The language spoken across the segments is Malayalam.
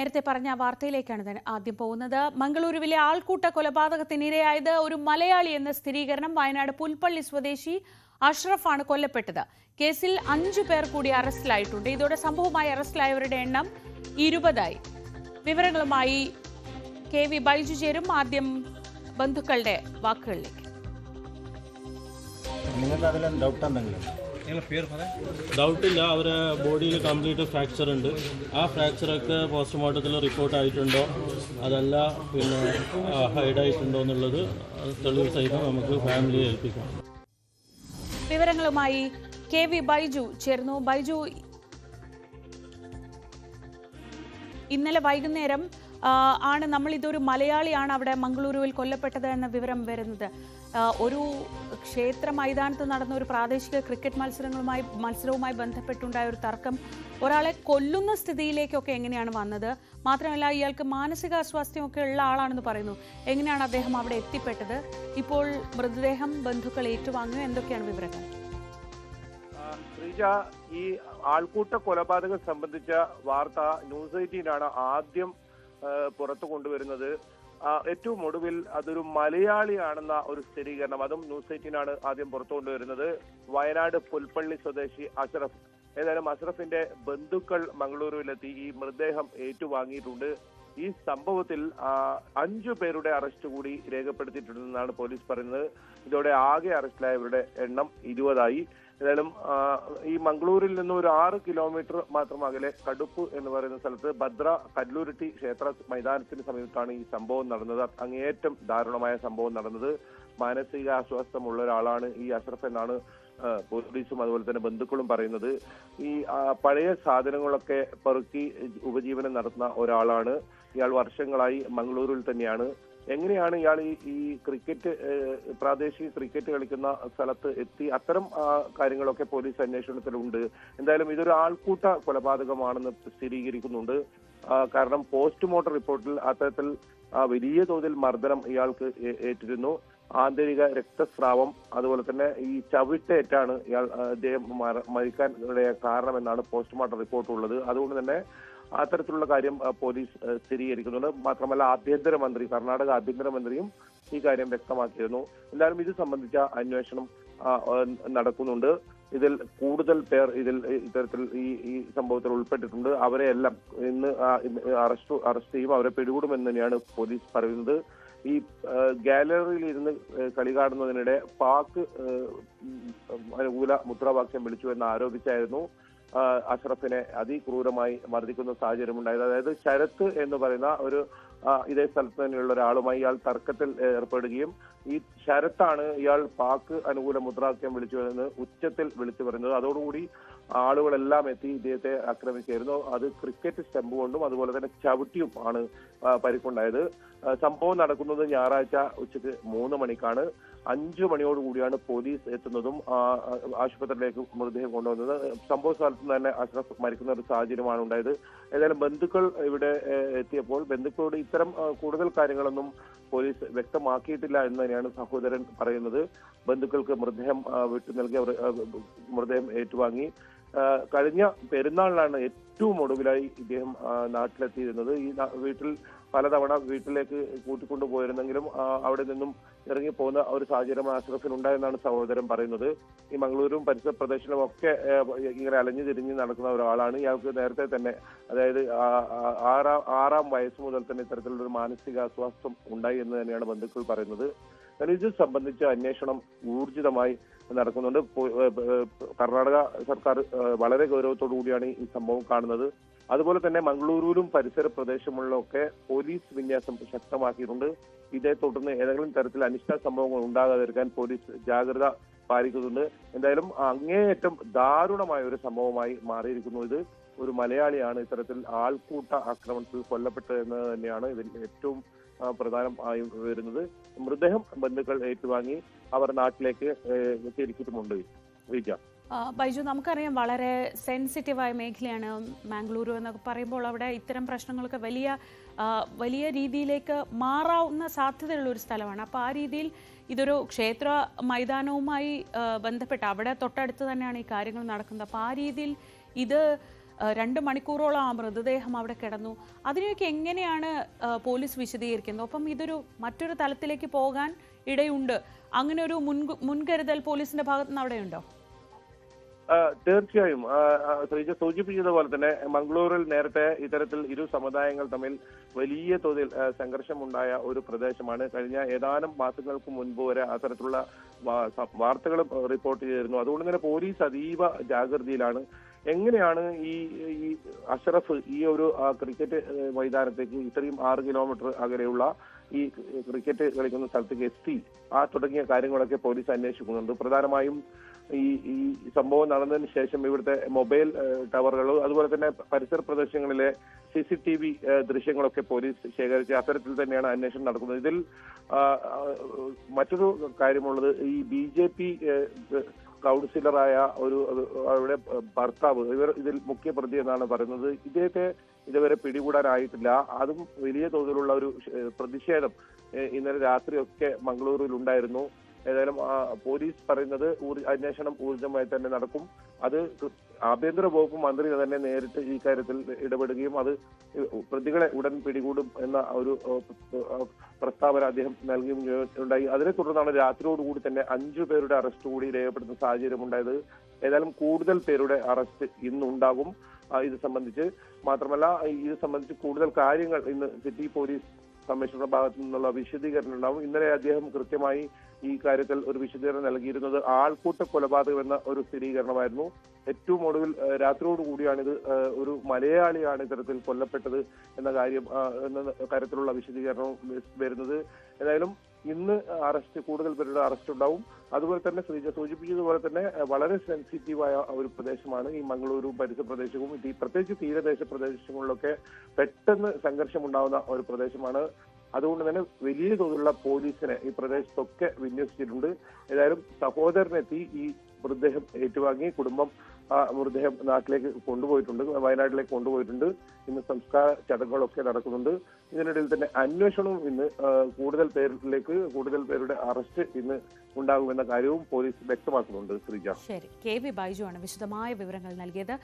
നേരത്തെ പറഞ്ഞ വാർത്തയിലേക്കാണ് ആദ്യം പോകുന്നത്. മംഗളൂരുവിലെ ആൾക്കൂട്ട കൊലപാതകത്തിനിരയായത് ഒരു മലയാളി എന്ന സ്ഥിരീകരണം. വയനാട് പുൽപ്പള്ളി സ്വദേശി അഷ്റഫാണ് കൊല്ലപ്പെട്ടത്. കേസിൽ 5 പേർ കൂടി അറസ്റ്റിലായിട്ടുണ്ട്. ഇതോടെ സംഭവവുമായി അറസ്റ്റിലായവരുടെ എണ്ണം 20ആയി. വിവരങ്ങളുമായി KV ബൈജു ചേരും. ആദ്യം ബന്ധുക്കളുടെ വാക്കുകളിലേക്ക്. ഡൗട്ടില്ല, അവരെ ബോഡിയിൽ കംപ്ലീറ്റ് ഫ്രാക്ചർ ഉണ്ട്. ആ ഫ്രാക്ചറൊക്കെ പോസ്റ്റ്മോർട്ടത്തിൽ റിപ്പോർട്ട് ആയിട്ടുണ്ടോ അതല്ല പിന്നെ ഹൈഡ് ആയിട്ടുണ്ടോ എന്നുള്ളത് തെളിവ് സഹിതം നമുക്ക് ഫാമിലിയെ ഏൽപ്പിക്കാം. വിവരങ്ങളുമായി KV ബൈജു ചേർന്നു. ബൈജു, ഇന്നലെ വൈകുന്നേരം ആണ് ഇതൊരു മലയാളിയാണ് അവിടെ മംഗളൂരുവിൽ കൊല്ലപ്പെട്ടത് എന്ന വിവരം വരുന്നത്. ഒരു ക്ഷേത്ര മൈതാനത്ത് നടന്ന ഒരു പ്രാദേശിക ക്രിക്കറ്റ് മത്സരവുമായി ബന്ധപ്പെട്ടുണ്ടായ ഒരു തർക്കം ഒരാളെ കൊല്ലുന്ന സ്ഥിതിയിലേക്കൊക്കെ എങ്ങനെയാണ് വന്നത്? മാത്രമല്ല, ഇയാൾക്ക് മാനസിക അസ്വാസ്ഥ്യമൊക്കെ ഉള്ള ആളാണെന്ന് പറയുന്നു. എങ്ങനെയാണ് അദ്ദേഹം അവിടെ എത്തിപ്പെട്ടത്? ഇപ്പോൾ മൃതദേഹം ബന്ധുക്കൾ ഏറ്റുവാങ്ങുക, എന്തൊക്കെയാണ് വിവരങ്ങൾ? ഈ ആൾക്കൂട്ട കൊലപാതകം സംബന്ധിച്ച വാർത്ത ന്യൂസ് 18 ആദ്യം പുറത്തു കൊണ്ടുവരുന്നത്. ഏറ്റവും ഒടുവിൽ അതൊരു മലയാളിയാണെന്ന ഒരു സ്ഥിരീകരണം, അതും ന്യൂസ് 18 ആദ്യം പുറത്തു കൊണ്ടുവരുന്നത്. വയനാട് പുൽപ്പള്ളി സ്വദേശി അഷ്റഫ്. ഏതായാലും അഷ്റഫിന്റെ ബന്ധുക്കൾ മംഗളൂരുവിലെത്തി ഈ മൃതദേഹം ഏറ്റുവാങ്ങിയിട്ടുണ്ട്. ഈ സംഭവത്തിൽ 5 പേരുടെ അറസ്റ്റ് കൂടി രേഖപ്പെടുത്തിയിട്ടുണ്ടെന്നാണ് പോലീസ് പറയുന്നത്. ഇതോടെ ആകെ അറസ്റ്റിലായവരുടെ എണ്ണം 20ആയി. ഏതായാലും ഈ മംഗളൂരിൽ നിന്ന് ഒരു 6 കിലോമീറ്റർ മാത്രം അകലെ കടുപ്പ് എന്ന് പറയുന്ന സ്ഥലത്ത് ഭദ്ര കല്ലൂരിട്ടി ക്ഷേത്ര മൈതാനത്തിന് സമീപത്താണ് ഈ സംഭവം നടന്നത്. അങ്ങേയറ്റം ദാരുണമായ സംഭവം നടന്നത്. മാനസിക അസ്വസ്ഥമുള്ള ഒരാളാണ് ഈ അഷ്റഫ് എന്നാണ് പോലീസും അതുപോലെ തന്നെ ബന്ധുക്കളും പറയുന്നത്. ഈ പഴയ സാധനങ്ങളൊക്കെ പെറുക്കി ഉപജീവനം നടത്തുന്ന ഒരാളാണ്. ഇയാൾ വർഷങ്ങളായി മംഗളൂരുവിൽ തന്നെയാണ്. എങ്ങനെയാണ് ഇയാൾ ഈ ക്രിക്കറ്റ് പ്രാദേശിക ക്രിക്കറ്റ് കളിക്കുന്ന സ്ഥലത്ത് എത്തി? അത്തരം കാര്യങ്ങളൊക്കെ പോലീസ് അന്വേഷണത്തിലുണ്ട്. എന്തായാലും ഇതൊരു ആൾക്കൂട്ട കൊലപാതകമാണെന്ന് സ്ഥിരീകരിക്കുന്നുണ്ട്. കാരണം പോസ്റ്റ്മോർട്ടം റിപ്പോർട്ടിൽ അത്തരത്തിൽ വലിയ തോതിൽ മർദ്ദനം ഇയാൾക്ക് ഏറ്റിരുന്നു. ആന്തരിക രക്തസ്രാവം, അതുപോലെ തന്നെ ഈ ചവിട്ടേറ്റാണ് അദ്ദേഹം മരിക്കാൻ കാരണമെന്നാണ് പോസ്റ്റ്മോർട്ടം റിപ്പോർട്ടുള്ളത്. അതുകൊണ്ട് തന്നെ അത്തരത്തിലുള്ള കാര്യം പോലീസ് സ്ഥിരീകരിക്കുന്നുണ്ട്. മാത്രമല്ല, ആഭ്യന്തരമന്ത്രി, കർണാടക ആഭ്യന്തരമന്ത്രിയും ഈ കാര്യം വ്യക്തമാക്കിയിരുന്നു. എന്തായാലും ഇത് സംബന്ധിച്ച അന്വേഷണം നടക്കുന്നുണ്ട്. ഇതിൽ കൂടുതൽ പേർ ഇത്തരത്തിൽ ഈ സംഭവത്തിൽ ഉൾപ്പെട്ടിട്ടുണ്ട്. അവരെ എല്ലാം ഇന്ന് അറസ്റ്റ് ചെയ്യും, അവരെ പിടികൂടുമെന്ന് തന്നെയാണ് പോലീസ് പറയുന്നത്. ഈ ഗാലറിയിൽ ഇരുന്ന് കളി കാണുന്നതിനിടെ പാക് അനുകൂല മുദ്രാവാക്യം വിളിച്ചു എന്ന് ആരോപിച്ചായിരുന്നു അഷ്റഫിനെ അതിക്രൂരമായി മർദ്ദിക്കുന്ന സാഹചര്യം ഉണ്ടായത്. അതായത് ശരത്ത് എന്ന് പറയുന്ന ഒരു ഇതേ സ്ഥലത്ത് തന്നെയുള്ള ഒരാളുമായി ഇയാൾ തർക്കത്തിൽ ഏർപ്പെടുകയും ഈ ശരത്താണ് ഇയാൾ പാക് അനുകൂല മുദ്രാവാക്യം വിളിച്ചു എന്ന് ഉച്ചത്തിൽ വിളിച്ചു പറയുന്നത്. അതോടുകൂടി ആളുകളെല്ലാം എത്തി ഇദ്ദേഹത്തെ ആക്രമിച്ചായിരുന്നു. അത് ക്രിക്കറ്റ് സ്റ്റമ്പ് കൊണ്ടും അതുപോലെ തന്നെ ചവിട്ടിയും ആണ് പരിക്കുണ്ടായത്. സംഭവം നടക്കുന്നത് ഞായറാഴ്ച ഉച്ചയ്ക്ക് 3 മണിക്കാണ്. 5 മണിയോടുകൂടിയാണ് പോലീസ് എത്തുന്നതും ആശുപത്രിയിലേക്ക് മൃതദേഹം കൊണ്ടുവന്നത്. സംഭവ സ്ഥലത്ത് തന്നെ അഷ്റഫ് മരിക്കുന്ന ഒരു സാഹചര്യമാണ് ഉണ്ടായത്. ഏതായാലും ബന്ധുക്കൾ ഇവിടെ എത്തിയപ്പോൾ ബന്ധുക്കളോട് ഇത്തരം കൂടുതൽ കാര്യങ്ങളൊന്നും പോലീസ് വ്യക്തമാക്കിയിട്ടില്ല എന്ന് തന്നെയാണ് സഹോദരൻ പറയുന്നത്. ബന്ധുക്കൾക്ക് മൃതദേഹം വിട്ടു നൽകി, അവർ മൃതദേഹം ഏറ്റുവാങ്ങി. കഴിഞ്ഞ പെരുന്നാളിലാണ് ഏറ്റവും ഒടുവിലായി ഇദ്ദേഹം നാട്ടിലെത്തിയിരുന്നത്. ഈ വീട്ടിൽ പലതവണ വീട്ടിലേക്ക് കൂട്ടിക്കൊണ്ടു പോയിരുന്നെങ്കിലും അവിടെ നിന്നും ഇറങ്ങിപ്പോകുന്ന ഒരു സാഹചര്യം അഷ്റഫിനുണ്ടായെന്നാണ് സഹോദരൻ പറയുന്നത്. ഈ മംഗളൂരും പരിസര പ്രദേശങ്ങളും ഒക്കെ ഇങ്ങനെ അലഞ്ഞു തിരിഞ്ഞ് നടക്കുന്ന ഒരാളാണ്. ഇയാൾക്ക് നേരത്തെ തന്നെ, അതായത് 6ാം വയസ്സ് മുതൽ തന്നെ ഇത്തരത്തിലുള്ളൊരു മാനസിക അസ്വാസ്ഥ്യം ഉണ്ടായി എന്ന് തന്നെയാണ് ബന്ധുക്കൾ പറയുന്നത്. ഇത് സംബന്ധിച്ച അന്വേഷണം ഊർജിതമായി നടക്കുന്നുണ്ട്. കർണാടക സർക്കാർ വളരെ ഗൗരവത്തോടു കൂടിയാണ് ഈ സംഭവം കാണുന്നത്. അതുപോലെ തന്നെ മംഗളൂരുവിലും പരിസര പ്രദേശങ്ങളിലൊക്കെ പോലീസ് വിന്യാസം ശക്തമാക്കിയിട്ടുണ്ട്. ഇതേ തുടർന്ന് ഏതെങ്കിലും തരത്തിൽ അനിഷ്ട സംഭവങ്ങൾ ഉണ്ടാകാതിരിക്കാൻ പോലീസ് ജാഗ്രത പാലിക്കുന്നുണ്ട്. എന്തായാലും അങ്ങേയറ്റം ദാരുണമായ ഒരു സംഭവമായി മാറിയിരിക്കുന്നു ഇത്. ഒരു മലയാളിയാണ് ഇത്തരത്തിൽ ആൾക്കൂട്ട ആക്രമണത്തിൽ കൊല്ലപ്പെട്ടത് എന്ന് തന്നെയാണ് ഇതിൽ ഏറ്റവും പ്രധാനമായും വരുന്നത്. മൃതദേഹം ബന്ധുക്കൾ ഏറ്റുവാങ്ങി അവർ നാട്ടിലേക്ക് തിരിച്ചിട്ടുമുണ്ട്. ബൈജു, നമുക്കറിയാം വളരെ സെൻസിറ്റീവായ മേഖലയാണ് മാംഗ്ലൂരു എന്നൊക്കെ പറയുമ്പോൾ. അവിടെ ഇത്തരം പ്രശ്നങ്ങളൊക്കെ വലിയ രീതിയിലേക്ക് മാറാവുന്ന സാധ്യതയുള്ള ഒരു സ്ഥലമാണ്. അപ്പോൾ ആ രീതിയിൽ ഇതൊരു ക്ഷേത്ര മൈതാനവുമായി ബന്ധപ്പെട്ട് അവിടെ തൊട്ടടുത്ത് തന്നെയാണ് ഈ കാര്യങ്ങൾ നടക്കുന്നത്. അപ്പോൾ ആ രീതിയിൽ ഇത് 2 മണിക്കൂറോളം ആ മൃതദേഹം അവിടെ കിടന്നു. അതിനെയൊക്കെ എങ്ങനെയാണ് പോലീസ് വിശദീകരിക്കുന്നത്? ഒപ്പം ഇതൊരു മറ്റൊരു തലത്തിലേക്ക് പോകാൻ ഇടയുണ്ട്. അങ്ങനെ ഒരു മുൻകരുതൽ പോലീസിന്റെ ഭാഗത്ത് നിന്ന് അവിടെയുണ്ടോ? തീർച്ചയായും ശ്രീജ സൂചിപ്പിച്ചതുപോലെ തന്നെ മംഗളൂരിൽ നേരത്തെ ഇത്തരത്തിൽ ഇരു സമുദായങ്ങൾ തമ്മിൽ വലിയ തോതിൽ സംഘർഷമുണ്ടായ ഒരു പ്രദേശമാണ്. കഴിഞ്ഞ ഏതാനും മാസങ്ങൾക്ക് മുൻപ് വരെ അത്തരത്തിലുള്ള വാർത്തകളും റിപ്പോർട്ട് ചെയ്തിരുന്നു. അതുകൊണ്ട് തന്നെ പോലീസ് അതീവ ജാഗ്രതയിലാണ്. എങ്ങനെയാണ് ഈ അഷ്റഫ് ഈ ഒരു ക്രിക്കറ്റ് മൈതാനത്തേക്ക് ഇത്രയും 6 കിലോമീറ്റർ അകലെയുള്ള ഈ ക്രിക്കറ്റ് കളിക്കുന്ന സ്ഥലത്തേക്ക് എത്തി തുടങ്ങിയ കാര്യങ്ങളൊക്കെ പോലീസ് അന്വേഷിക്കുന്നുണ്ട്. പ്രധാനമായും ഈ സംഭവം നടന്നതിന് ശേഷം ഇവിടുത്തെ മൊബൈൽ ടവറുകളും അതുപോലെ തന്നെ പരിസര പ്രദേശങ്ങളിലെ CCTV ദൃശ്യങ്ങളൊക്കെ പോലീസ് ശേഖരിച്ച് അത്തരത്തിൽ തന്നെയാണ് അന്വേഷണം നടക്കുന്നത്. ഇതിൽ മറ്റൊരു കാര്യമുള്ളത്, ഈ BJP കൗൺസിലറായ അവരുടെ ഭർത്താവ് ഇതിൽ മുഖ്യ പ്രതി എന്നാണ് പറയുന്നത്. ഇദ്ദേഹത്തെ ഇതുവരെ പിടികൂടാനായിട്ടില്ല. അതും വലിയ തോതിലുള്ള ഒരു പ്രതിഷേധം ഇന്നലെ രാത്രിയൊക്കെ മംഗളൂരുവിൽ ഉണ്ടായിരുന്നു. ഏതായാലും പോലീസ് പറയുന്നത് അന്വേഷണം ഊർജ്ജമായി തന്നെ നടക്കും. അത് ആഭ്യന്തര വകുപ്പ് മന്ത്രി തന്നെ നേരിട്ട് ഈ കാര്യത്തിൽ ഇടപെടുകയും അത് പ്രതികളെ ഉടൻ പിടികൂടും എന്ന ഒരു പ്രസ്താവന അദ്ദേഹം നൽകുകയും ഉണ്ടായി. അതിനെ തുടർന്നാണ് രാത്രിയോടുകൂടി തന്നെ 5 പേരുടെ അറസ്റ്റ് കൂടി രേഖപ്പെടുത്തുന്ന സാഹചര്യം ഉണ്ടായത്. ഏതായാലും കൂടുതൽ പേരുടെ അറസ്റ്റ് ഇന്നുണ്ടാകും ഇത് സംബന്ധിച്ച്. മാത്രമല്ല ഇത് സംബന്ധിച്ച് കൂടുതൽ കാര്യങ്ങൾ ഇന്ന് സിറ്റി പോലീസ് കമ്മീഷണറുടെ ഭാഗത്തു നിന്നുള്ള വിശദീകരണം ഉണ്ടാവും. ഇന്നലെ അദ്ദേഹം കൃത്യമായി ഈ കാര്യത്തിൽ ഒരു വിശദീകരണം നൽകിയിരുന്നത് ആൾക്കൂട്ട കൊലപാതകം എന്ന ഒരു സ്ഥിരീകരണമായിരുന്നു. ഏറ്റവും ഒടുവിൽ രാത്രിയോടുകൂടിയാണിത് ഒരു മലയാളിയാണ് ഇത്തരത്തിൽ കൊല്ലപ്പെട്ടത് എന്ന കാര്യത്തിലുള്ള വിശദീകരണം വരുന്നത്. ഏതായാലും ഇന്ന് കൂടുതൽ പേരുടെ അറസ്റ്റ് ഉണ്ടാവും. അതുപോലെ തന്നെ ശ്രീജ സൂചിപ്പിച്ചതുപോലെ തന്നെ വളരെ സെൻസിറ്റീവായ ഒരു പ്രദേശമാണ് ഈ മംഗളൂരും പരിസര പ്രദേശവും. പ്രത്യേകിച്ച് തീരദേശ പ്രദേശങ്ങളിലൊക്കെ പെട്ടെന്ന് സംഘർഷമുണ്ടാകുന്ന ഒരു പ്രദേശമാണ്. അതുകൊണ്ട് തന്നെ വലിയ തോതിലുള്ള പോലീസിനെ ഈ പ്രദേശത്തൊക്കെ വിന്യസിച്ചിട്ടുണ്ട്. ഏതായാലും സഹോദരനെത്തി ഈ മൃതദേഹം ഏറ്റുവാങ്ങി കുടുംബം മൃതദേഹം നാട്ടിലേക്ക് കൊണ്ടുപോയിട്ടുണ്ട്, വയനാട്ടിലേക്ക് കൊണ്ടുപോയിട്ടുണ്ട്. ഇന്ന് സംസ്കാര ചടങ്ങുകളൊക്കെ നടക്കുന്നുണ്ട്. ഇതിനിടയിൽ തന്നെ അന്വേഷണവും ഇന്ന് കൂടുതൽ പേരുടെ അറസ്റ്റ് ഇന്ന് ഉണ്ടാകുമെന്ന കാര്യവും പോലീസ് വ്യക്തമാക്കുന്നുണ്ട്. ശ്രീജ. ശരി, KV ബൈജു ആണ് വിശദമായ വിവരങ്ങൾ നൽകിയത്.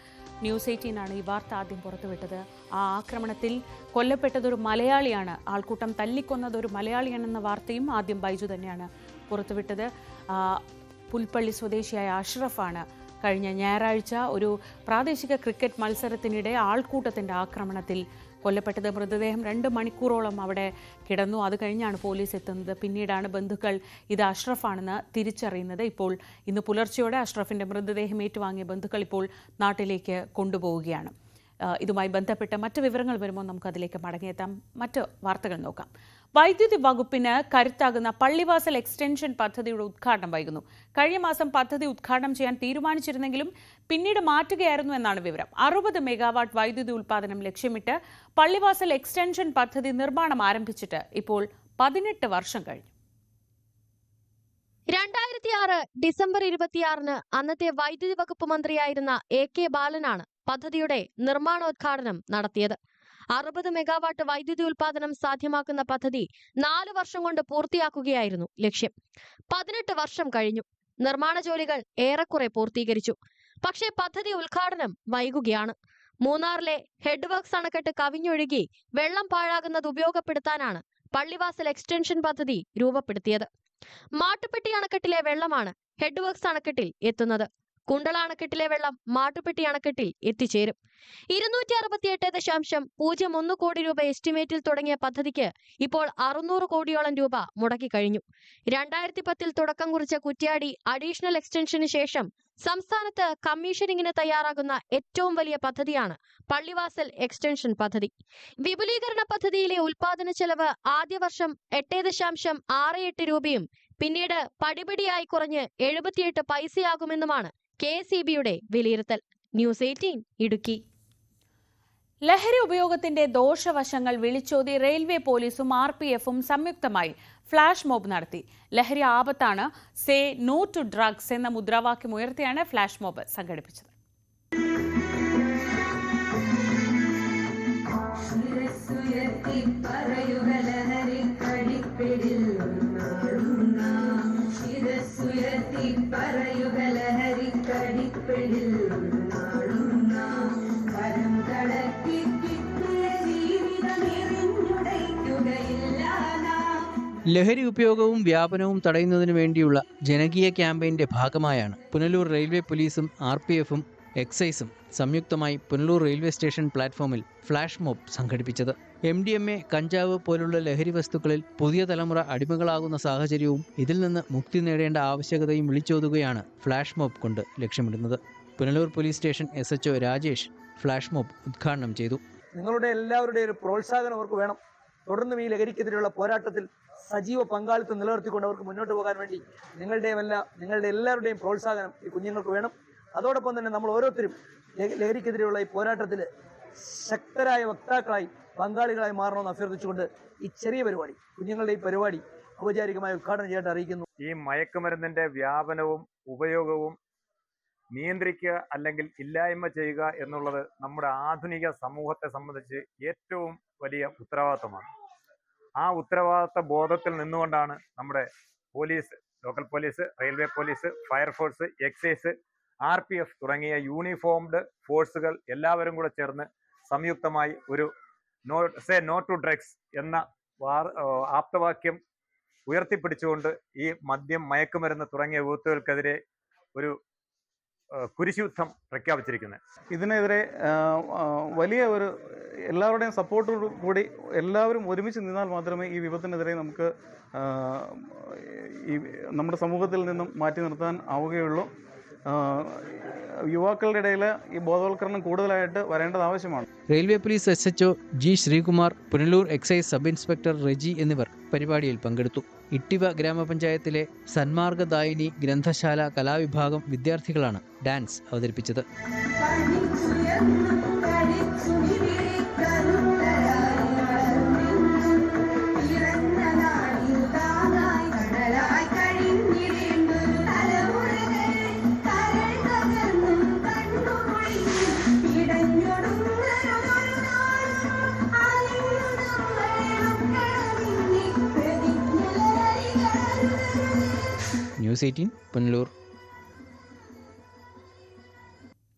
ന്യൂസ് 18 ആണ് ഈ വാർത്ത ആദ്യം പുറത്തുവിട്ടത്. ആ ആക്രമണത്തിൽ കൊല്ലപ്പെട്ടത് ഒരു മലയാളിയാണ്, ആൾക്കൂട്ടം തല്ലിക്കൊന്നത് ഒരു മലയാളിയാണെന്ന വാർത്തയും ആദ്യം ബൈജു തന്നെയാണ് പുറത്തുവിട്ടത്. പുൽപ്പള്ളി സ്വദേശിയായ അഷ്റഫാണ് കഴിഞ്ഞ ഞായറാഴ്ച ഒരു പ്രാദേശിക ക്രിക്കറ്റ് മത്സരത്തിനിടെ ആൾക്കൂട്ടത്തിന്റെ ആക്രമണത്തിൽ കൊല്ലപ്പെട്ടത്. മൃതദേഹം 2 മണിക്കൂറോളം അവിടെ കിടന്നു. അത് കഴിഞ്ഞാണ് പോലീസ് എത്തുന്നത്. പിന്നീടാണ് ബന്ധുക്കൾ ഇത് അഷ്റഫാണെന്ന് തിരിച്ചറിയുന്നത്. ഇപ്പോൾ ഇന്ന് പുലർച്ചെയോടെ അഷ്റഫിന്റെ മൃതദേഹം ഏറ്റുവാങ്ങിയ ബന്ധുക്കൾ ഇപ്പോൾ നാട്ടിലേക്ക് കൊണ്ടുപോവുകയാണ്. ഇതുമായി ബന്ധപ്പെട്ട മറ്റ് വിവരങ്ങൾ വരുമ്പോൾ നമുക്ക് അതിലേക്ക് മടങ്ങിയെത്താം. മറ്റ് വാർത്തകൾ നോക്കാം. വൈദ്യുതി വകുപ്പിന് കരുത്താകുന്ന പള്ളിവാസൽ എക്സ്റ്റൻഷൻ പദ്ധതിയുടെ ഉദ്ഘാടനം വൈകുന്നു. കഴിഞ്ഞ മാസം പദ്ധതി ഉദ്ഘാടനം ചെയ്യാൻ തീരുമാനിച്ചിരുന്നെങ്കിലും പിന്നീട് മാറ്റുകയായിരുന്നു എന്നാണ് വിവരം. 60 മെഗാവാട്ട് വൈദ്യുതി ഉൽപ്പാദനം ലക്ഷ്യമിട്ട് പള്ളിവാസൽ എക്സ്റ്റൻഷൻ പദ്ധതി നിർമ്മാണം ആരംഭിച്ചിട്ട് ഇപ്പോൾ 18 വർഷം കഴിഞ്ഞു. 2006 ഡിസംബർ 26 അന്നത്തെ വൈദ്യുതി വകുപ്പ് മന്ത്രിയായിരുന്ന AK ബാലനാണ് പദ്ധതിയുടെ നിർമ്മാണോദ്ഘാടനം നടത്തിയത്. 60 മെഗാവാട്ട് വൈദ്യുതി ഉൽപാദനം സാധ്യമാക്കുന്ന പദ്ധതി 4 വർഷം കൊണ്ട് പൂർത്തിയാക്കുകയായിരുന്നു ലക്ഷ്യം. 18 വർഷം കഴിഞ്ഞു. നിർമ്മാണ ജോലികൾ ഏറെക്കുറെ പൂർത്തീകരിച്ചു. പക്ഷേ പദ്ധതി ഉദ്ഘാടനം വൈകുകയാണ്. മൂന്നാറിലെ ഹെഡ് വർക്ക്സ് അണക്കെട്ട് കവിഞ്ഞൊഴുകി വെള്ളം പാഴാകുന്നത് ഉപയോഗപ്പെടുത്താനാണ് പള്ളിവാസൽ എക്സ്റ്റൻഷൻ പദ്ധതി രൂപപ്പെടുത്തിയത്. മാട്ടുപ്പെട്ടി അണക്കെട്ടിലെ വെള്ളമാണ് ഹെഡ് വർക്ക്സ് അണക്കെട്ടിൽ എത്തുന്നത്. കുണ്ടള അണക്കെട്ടിലെ വെള്ളം മാട്ടുപ്പെട്ടി അണക്കെട്ടിൽ എത്തിച്ചേരും. 268.01 കോടി രൂപ എസ്റ്റിമേറ്റിൽ തുടങ്ങിയ പദ്ധതിക്ക് ഇപ്പോൾ 600 കോടിയോളം രൂപ മുടക്കി കഴിഞ്ഞു. 2010 തുടക്കം കുറിച്ച കുറ്റ്യാടി അഡീഷണൽ എക്സ്റ്റൻഷന് ശേഷം സംസ്ഥാനത്ത് കമ്മീഷനിങ്ങിന് തയ്യാറാകുന്ന ഏറ്റവും വലിയ പദ്ധതിയാണ് പള്ളിവാസൽ എക്സ്റ്റൻഷൻ പദ്ധതി. വിപുലീകരണ പദ്ധതിയിലെ ഉൽപാദന ചെലവ് ആദ്യ വർഷം 8.68 രൂപയും പിന്നീട് പടിപടിയായി കുറഞ്ഞ് 78 പൈസയാകുമെന്നുമാണ് KSEBയുടെ വിലയിരുത്തൽ. ന്യൂസ് 18 ഇടുക്കി. ലഹരി ഉപയോഗത്തിന്റെ ദോഷവശങ്ങൾ വിളിച്ചോതി റെയിൽവേ പോലീസും RPFും സംയുക്തമായി ഫ്ലാഷ് മോബ് നടത്തി. ലഹരി ആപത്താണ്, സേ നോ ടു ഡ്രഗ്സ് എന്ന മുദ്രാവാക്യം ഉയർത്തിയാണ് ഫ്ലാഷ് മോബ് സംഘടിപ്പിച്ചത്. ലഹരി ഉപയോഗവും വ്യാപനവും തടയുന്നതിനു വേണ്ടിയുള്ള ജനകീയ ക്യാമ്പയിന്റെ ഭാഗമായാണ് പുനലൂർ റെയിൽവേ പോലീസും RPFും എക്സൈസും സംയുക്തമായി പുനലൂർ റെയിൽവേ സ്റ്റേഷൻ പ്ലാറ്റ്ഫോമിൽ ഫ്ലാഷ് മോബ് സംഘടിപ്പിച്ചത്. MDMA, കഞ്ചാവ് പോലുള്ള ലഹരി വസ്തുക്കളിൽ പുതിയ തലമുറ അടിമകളാകുന്ന സാഹചര്യവും ഇതിൽ നിന്ന് മുക്തി നേടേണ്ട ആവശ്യകതയും വിളിച്ചോതുകയാണ് ഫ്ലാഷ് മോബ് കൊണ്ട് ലക്ഷ്യമിടുന്നത്. Punalur police station SHO Rajesh flash mob ഉദ്ഘാടനം ചെയ്തു. നിങ്ങളുടെ എല്ലാവരുടെയും ഒരു പ്രോത്സാഹനം അവർക്ക് വേണം. തുടർന്നും ഈ ലഹരിക്കെതിരെയുള്ള പോരാട്ടത്തിൽ സജീവ പങ്കാളിത്തം നിലനിർത്തിക്കൊണ്ട് അവർക്ക് മുന്നോട്ട് പോകാൻ വേണ്ടി നിങ്ങളുടെ എല്ലാവരുടെയും പ്രോത്സാഹനം ഈ കുഞ്ഞുങ്ങൾക്ക് വേണം. അതോടൊപ്പം തന്നെ നമ്മൾ ഓരോരുത്തരും ലഹരിക്കെതിരെയുള്ള ഈ പോരാട്ടത്തിൽ ശക്തരായ വക്താക്കളായി പങ്കാളികളായി മാറണമെന്ന് അഭ്യർത്ഥിച്ചുകൊണ്ട് ഈ ചെറിയ പരിപാടി, കുഞ്ഞുങ്ങളുടെ ഈ പരിപാടി ഔപചാരികമായി ഉദ്ഘാടനം ചെയ്യാൻ അറിയിക്കുന്നു. ഈ മയക്കുമരുന്നിന്റെ വ്യാപനവും ഉപയോഗവും നിയന്ത്രിക്കുക അല്ലെങ്കിൽ ഇല്ലായ്മ ചെയ്യുക എന്നുള്ളത് നമ്മുടെ ആധുനിക സമൂഹത്തെ സംബന്ധിച്ച് ഏറ്റവും വലിയ ഉത്തരവാദിത്തമാണ്. ആ ഉത്തരവാദിത്ത ബോധത്തിൽ നിന്നുകൊണ്ടാണ് നമ്മുടെ police, local police, railway police, fire force, excise, RPF തുടങ്ങിയ യൂണിഫോംഡ് ഫോഴ്സുകൾ എല്ലാവരും കൂടെ ചേർന്ന് സംയുക്തമായി ഒരു നോ ടു ഡ്രഗ്സ് എന്ന ആപ്തവാക്യം ഉയർത്തിപ്പിടിച്ചുകൊണ്ട് ഈ മദ്യം, മയക്കുമരുന്ന് തുടങ്ങിയ വിപത്തുകൾക്കെതിരെ ഒരു കുരിശുയുദ്ധം പ്രഖ്യാപിച്ചിരിക്കുന്നത്. ഇതിനെതിരെ വലിയ ഒരു എല്ലാവരുടെയും സപ്പോർട്ടോടു കൂടി എല്ലാവരും ഒരുമിച്ച് നിന്നാൽ മാത്രമേ ഈ വിപത്തിനെതിരെ നമുക്ക് ഈ നമ്മുടെ സമൂഹത്തിൽ നിന്നും മാറ്റി നിർത്താൻ ആവുകയുള്ളൂ. യുവാക്കളുടെ ഇടയിൽ ഈ ബോധവൽക്കരണം കൂടുതലായിട്ട് വരേണ്ടത് ആവശ്യമാണ്. Railway police SHO G Sreekumar, Punalur excise sub inspector Reji എന്നിവർ പരിപാടിയിൽ പങ്കെടുത്തു. ഇട്ടിവ ഗ്രാമപഞ്ചായത്തിലെ സന്മാർഗദായിനി ഗ്രന്ഥശാല കലാവിഭാഗം വിദ്യാർത്ഥികളാണ് ഡാൻസ് അവതരിപ്പിച്ചത്. ന്യൂസ് 18 പുനലൂർ.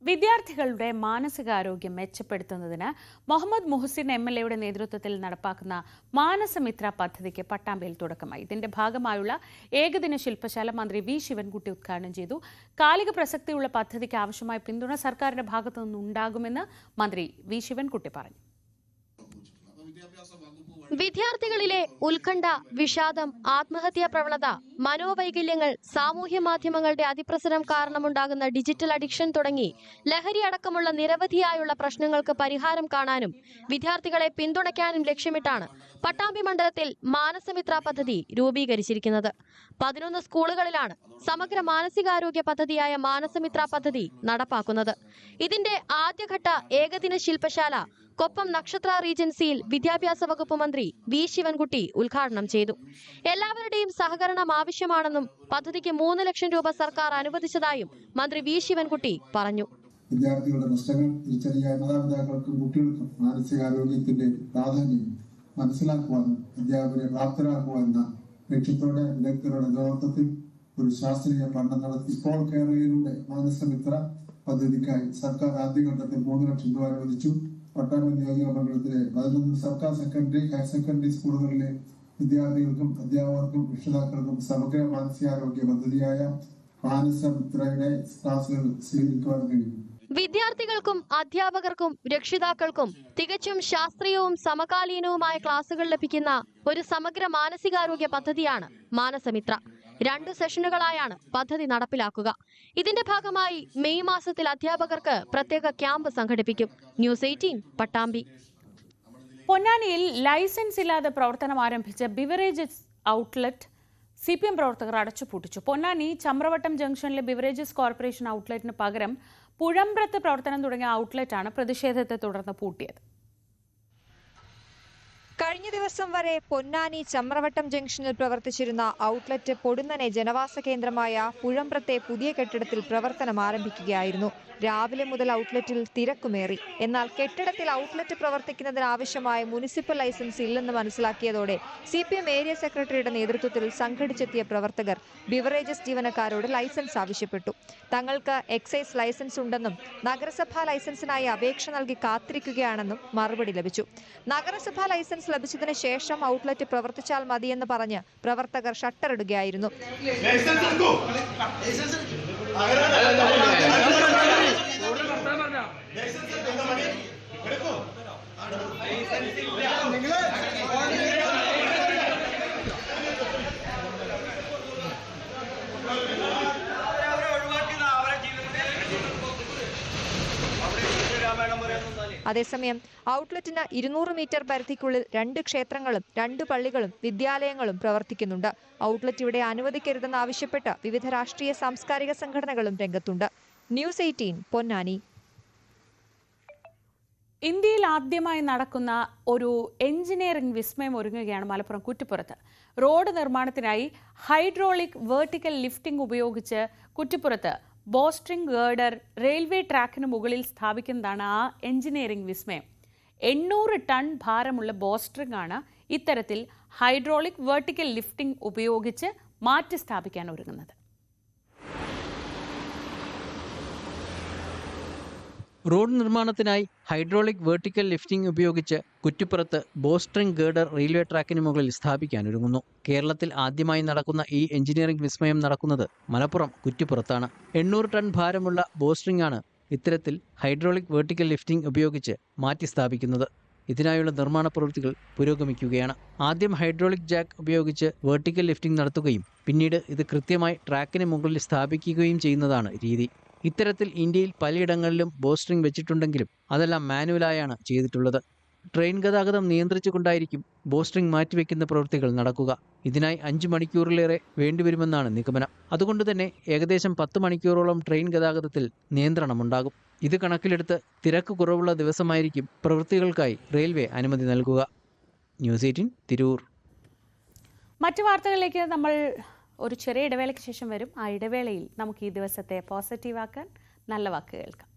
വിദ്യാർത്ഥികളുടെ മാനസികാരോഗ്യം മെച്ചപ്പെടുത്തുന്നതിന് മുഹമ്മദ് മുഹസിൻ MLA നേതൃത്വത്തിൽ നടപ്പാക്കുന്ന മാനസമിത്ര പദ്ധതിക്ക് പട്ടാമ്പിയിൽ തുടക്കമായി. ഇതിന്റെ ഭാഗമായുള്ള ഏകദിന ശില്പശാല മന്ത്രി V ശിവൻകുട്ടി ഉദ്ഘാടനം ചെയ്തു. കാലിക പ്രസക്തിയുള്ള പദ്ധതിക്ക് ആവശ്യമായ പിന്തുണ സർക്കാരിന്റെ ഭാഗത്തു നിന്നുണ്ടാകുമെന്ന് മന്ത്രി V ശിവൻകുട്ടി പറഞ്ഞു. വിദ്യാർത്ഥികളിലെ ഉത്കണ്ഠ, വിഷാദം, ആത്മഹത്യാ പ്രവണത, മനോവൈകല്യങ്ങൾ, സാമൂഹ്യ മാധ്യമങ്ങളുടെ അതിപ്രസരം കാരണമുണ്ടാകുന്ന ഡിജിറ്റൽ അഡിക്ഷൻ തുടങ്ങി ലഹരി അടക്കമുള്ള നിരവധിയായുള്ള പ്രശ്നങ്ങൾക്ക് പരിഹാരം കാണാനും വിദ്യാർത്ഥികളെ പിന്തുണയ്ക്കാനും ലക്ഷ്യമിട്ടാണ് പട്ടാമ്പി മണ്ഡലത്തിൽ മാനസമിത്ര പദ്ധതി രൂപീകരിച്ചിരിക്കുന്നത്. 11 സ്കൂളുകളിലാണ് സമഗ്ര മാനസികാരോഗ്യ പദ്ധതിയായ മാനസമിത്ര പദ്ധതി നടപ്പാക്കുന്നത്. ഇതിന്റെ ആദ്യഘട്ട ഏകദിന ശില്പശാല കൊപ്പം നക്ഷത്ര റീജൻസിയിൽ വിദ്യാഭ്യാസ വകുപ്പ് മന്ത്രി V ശിവൻകുട്ടി ഉദ്ഘാടനം ചെയ്തു. എല്ലാവരുടെയും സഹകരണം ആവശ്യമാണെന്നും പദ്ധതിക്ക് 3 ലക്ഷം രൂപ സർക്കാർ അനുവദിച്ചതായും മന്ത്രി V ശിവൻകുട്ടി പറഞ്ഞു. വിദ്യാർത്ഥികളുടെ പ്രശ്നങ്ങൾ തിരിച്ചറിയാൻ മാതാപിതാക്കൾക്കും കുട്ടികൾക്കും മാനസികാരോഗ്യത്തിന്റെ പ്രാധാന്യം മനസ്സിലാക്കുവാനും അധ്യാപകരെ പ്രാപ്തരാക്കുവാനുള്ള ലക്ഷ്യത്തോടെ വിദഗ്ധരുടെ നേതൃത്വത്തിൽ ഒരു ശാസ്ത്രീയ പഠനം നടത്തി ഇപ്പോൾ കേരളയിലൂടെ മാനസമിത്ര പദ്ധതിക്കായി സർക്കാർ ആദ്യഘട്ടത്തിൽ 3 ലക്ഷം രൂപ അനുവദിച്ചു. പട്ടാമ്പി നിയോജക മണ്ഡലത്തിലെ 11 സർക്കാർ സെക്കൻഡറി, ഹയർ സെക്കൻഡറി സ്കൂളുകളിലെ വിദ്യാർത്ഥികൾക്കും അധ്യാപകർക്കും രക്ഷിതാക്കൾക്കും സമഗ്ര മാനസികാരോഗ്യ പദ്ധതിയായ മാനസമിത്രയുടെ ക്ലാസുകൾ സ്വീകരിക്കുവാൻ കഴിയും. വിദ്യാർത്ഥികൾക്കും അധ്യാപകർക്കും രക്ഷിതാക്കൾക്കും തികച്ചും ശാസ്ത്രീയവും സമകാലീനവുമായ ക്ലാസുകൾ ലഭിക്കുന്ന ഒരു സമഗ്ര മാനസികാരോഗ്യ പദ്ധതിയാണ് മാനസമിത്ര. 2 സെഷനുകളായാണ് പദ്ധതി നടപ്പിലാക്കുക. ഇതിന്റെ ഭാഗമായി മെയ് മാസത്തിൽ അധ്യാപകർക്ക് പ്രത്യേക ക്യാമ്പ് സംഘടിപ്പിക്കും. ന്യൂസ് 18 പട്ടാമ്പി. പൊന്നാനിയിൽ ലൈസൻസ് ഇല്ലാതെ പ്രവർത്തനം ആരംഭിച്ച ബിവറേജസ് ഔട്ട്ലെറ്റ് CPM പ്രവർത്തകർ അടച്ചുപൂട്ടിച്ചു. പൊന്നാനി ചമ്രവട്ടം ജംഗ്ഷനിലെ ബിവറേജസ് കോർപ്പറേഷൻ ഔട്ട്ലെറ്റിന് പകരം പുഴമ്പ്രത്ത് പ്രവർത്തനം തുടങ്ങിയ ഔട്ട്ലെറ്റാണ് പ്രതിഷേധത്തെ തുടർന്ന് പൂട്ടിയത്. കഴിഞ്ഞ ദിവസം വരെ പൊന്നാനി ചമ്രവട്ടം ജംഗ്ഷനിൽ പ്രവർത്തിച്ചിരുന്ന ഔട്ട്ലെറ്റ് പൊടുന്നനെ ജനവാസ കേന്ദ്രമായ പുഴമ്പ്രത്തെ പുതിയ കെട്ടിടത്തിൽ പ്രവർത്തനം ആരംഭിക്കുകയായിരുന്നു. രാവിലെ മുതൽ ഔട്ട്ലെറ്റിൽ തിരക്കുമേറി. എന്നാൽ കെട്ടിടത്തിൽ ഔട്ട്ലെറ്റ് പ്രവർത്തിക്കുന്നതിനാവശ്യമായ മുനിസിപ്പൽ ലൈസൻസ് ഇല്ലെന്ന് മനസ്സിലാക്കിയതോടെ CPM ഏരിയ സെക്രട്ടറിയുടെ നേതൃത്വത്തിൽ സംഘടിച്ചെത്തിയ പ്രവർത്തകർ ബിവറേജസ് ജീവനക്കാരോട് ലൈസൻസ് ആവശ്യപ്പെട്ടു. തങ്ങൾക്ക് എക്സൈസ് ലൈസൻസ് ഉണ്ടെന്നും നഗരസഭാ ലൈസൻസിനായി അപേക്ഷ നൽകി കാത്തിരിക്കുകയാണെന്നും മറുപടി ലഭിച്ചു. നഗരസഭാ ലൈസൻസ് ലഭിച്ചതിന് ശേഷം ഔട്ട്ലെറ്റ് പ്രവർത്തിച്ചാൽ മതിയെന്ന് പറഞ്ഞ് പ്രവർത്തകർ ഷട്ടറിടുകയായിരുന്നു. അതേസമയം ഔട്ട്ലെറ്റിന് 200 മീറ്റർ പരിധിക്കുള്ളിൽ 2 ക്ഷേത്രങ്ങളും 2 പള്ളികളും വിദ്യാലയങ്ങളും പ്രവർത്തിക്കുന്നുണ്ട്. ഔട്ട്ലെറ്റ് ഇവിടെ അനുവദിക്കരുതെന്നാവശ്യപ്പെട്ട് വിവിധ രാഷ്ട്രീയ സാംസ്കാരിക സംഘടനകളും രംഗത്തുണ്ട്. ന്യൂസ് 18 പൊന്നാനി. ഇന്ത്യയിൽ ആദ്യമായി നടക്കുന്ന ഒരു എഞ്ചിനീയറിംഗ് വിസ്മയം ഒരുങ്ങുകയാണ് മലപ്പുറം കുറ്റിപ്പുറത്ത്. റോഡ് നിർമ്മാണത്തിനായി ഹൈഡ്രോളിക് വെർട്ടിക്കൽ ലിഫ്റ്റിംഗ് ഉപയോഗിച്ച് കുറ്റിപ്പുറത്ത് ബോസ്ട്രിംഗ് ഗേർഡർ റെയിൽവേ ട്രാക്കിന് മുകളിൽ സ്ഥാപിക്കുന്നതാണ് ആ എഞ്ചിനീയറിംഗ് വിസ്മയം. 800 ടൺ ഭാരമുള്ള ബോസ്ട്രിംഗ് ആണ് ഇത്തരത്തിൽ ഹൈഡ്രോളിക് വെർട്ടിക്കൽ ലിഫ്റ്റിംഗ് ഉപയോഗിച്ച് മാറ്റി സ്ഥാപിക്കാൻ ഒരുങ്ങുന്നത്. റോഡ് നിർമ്മാണത്തിനായി ഹൈഡ്രോളിക് വെർട്ടിക്കൽ ലിഫ്റ്റിംഗ് ഉപയോഗിച്ച് കുറ്റിപ്പുറത്ത് ബോസ്ട്രിംഗ് ഗേർഡർ റെയിൽവേ ട്രാക്കിന് മുകളിൽ സ്ഥാപിക്കാനൊരുങ്ങുന്നു. കേരളത്തിൽ ആദ്യമായി നടക്കുന്ന ഈ എഞ്ചിനീയറിംഗ് വിസ്മയം നടക്കുന്നത് മലപ്പുറം കുറ്റിപ്പുറത്താണ്. 800 ടൺ ഭാരമുള്ള ബോസ്ട്രിംഗ് ആണ് ഇത്തരത്തിൽ ഹൈഡ്രോളിക് വെർട്ടിക്കൽ ലിഫ്റ്റിംഗ് ഉപയോഗിച്ച് മാറ്റി സ്ഥാപിക്കുന്നത്. ഇതിനായുള്ള നിർമ്മാണ പ്രവൃത്തികൾ പുരോഗമിക്കുകയാണ്. ആദ്യം ഹൈഡ്രോളിക് ജാക്ക് ഉപയോഗിച്ച് വെർട്ടിക്കൽ ലിഫ്റ്റിംഗ് നടത്തുകയും പിന്നീട് ഇത് കൃത്യമായി ട്രാക്കിന് മുകളിൽ സ്ഥാപിക്കുകയും ചെയ്യുന്നതാണ് രീതി. ഇത്തരത്തിൽ ഇന്ത്യയിൽ പലയിടങ്ങളിലും ബോസ്ട്രിംഗ് വെച്ചിട്ടുണ്ടെങ്കിലും അതെല്ലാം മാനുവലായാണ് ചെയ്തിട്ടുള്ളത്. ട്രെയിൻ ഗതാഗതം നിയന്ത്രിച്ചുകൊണ്ടായിരിക്കും ബോസ്ട്രിംഗ് മാറ്റിവെക്കുന്ന പ്രവൃത്തികൾ നടക്കുക. ഇതിനായി 5 മണിക്കൂറിലേറെ വേണ്ടിവരുമെന്നാണ് നിഗമനം. അതുകൊണ്ട് തന്നെ ഏകദേശം 10 മണിക്കൂറോളം ട്രെയിൻ ഗതാഗതത്തിൽ നിയന്ത്രണമുണ്ടാകും. ഇത് കണക്കിലെടുത്ത് തിരക്ക് കുറവുള്ള ദിവസമായിരിക്കും പ്രവൃത്തികൾക്കായി റെയിൽവേ അനുമതി നൽകുക. ന്യൂസ് 18 തിരൂർ. മറ്റു വാർത്തകളിലേക്ക് നമ്മൾ ഒരു ചെറിയ ഇടവേളയ്ക്ക് ശേഷം വരും. ആ ഇടവേളയിൽ നമുക്ക് ഈ ദിവസത്തെ പോസിറ്റീവാക്കാൻ നല്ല വാക്ക് കേൾക്കാം.